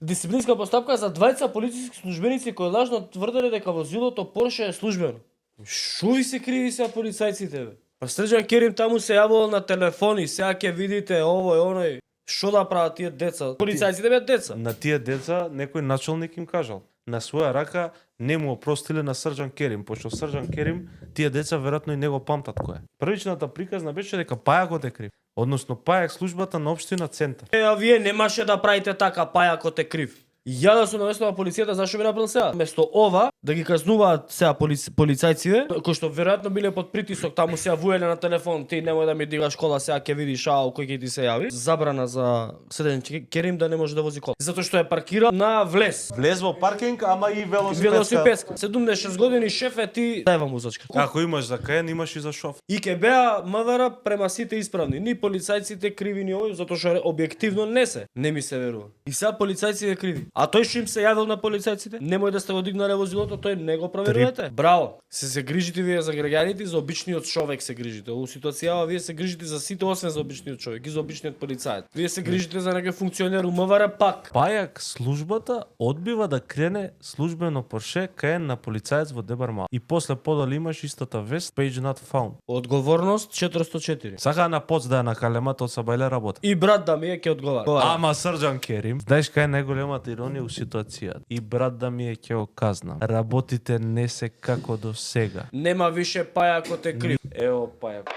Дисциплинска постапка за двајца полициски службеници кои лажно тврделе дека возилото Порше е службено. Шо ви се криви сега полицајците, бе? Па Срđan Керим таму се јавувал на телефони, сега ќе видите овој, оној. Шо да прават тие деца? Полицајците бе деца. На тие деца некој началник им кажал. На своја рака не му опростиле на Срđan Керим, пошто Срđan Керим тие деца веројатно и не го памтат кој е. Првичната приказна беше дека Пајакот е крив, односно Пајак службата на општина Центар. А вие немаше да правите така, Пајакот е крив. Ја да сум на место на полицијата, зашо би направил сега? Место ова, да ги казнуваат сега полицајците, кои што веројатно биле под притисок, таму сега вуеле на телефон, ти немој да ми дигаш кола, сега ќе видиш кој ќе ти се јави. Забрана за Срđan Керим да не може да вози кола. Затоа што е паркирал на влез. Влез во паркинг, ама и Велосипедска. 76 години шеф е, ти дајва музачка. Ако имаш за каен, имаш и за шоф. И ке беа МВР према сите исправни. Ни полицајците криви, ни овој, затоа што објективно не се. Не ми се верува. И сега полицајците криви. А тој што им се јавил на полицајците? Немој да сте го дигнале возилото, тој не го проверувате. Браво. Се грижите вие за граѓаните, за обичниот човек се грижите. Во ситуацијава вие се грижите за сите освен за обичниот човек и за обичниот полицаец. Вие се грижите за некој функционер у МВР пак. Пајак службата одбива да крене службено Порше каен на полицаец во Дебармал. И после подали имаш истата вест, page not found. Одговорност 404. Сака на поц да на калемата од Сабајле работа. И брат да ми е ќе одговара. Ама Срđan Керим, знаеш кај е најголемата иронија у ситуацијата? И брат да ми е ќе го казнам. Работите не се како до сега. Нема више Пајакот е крив. Ево Пајак.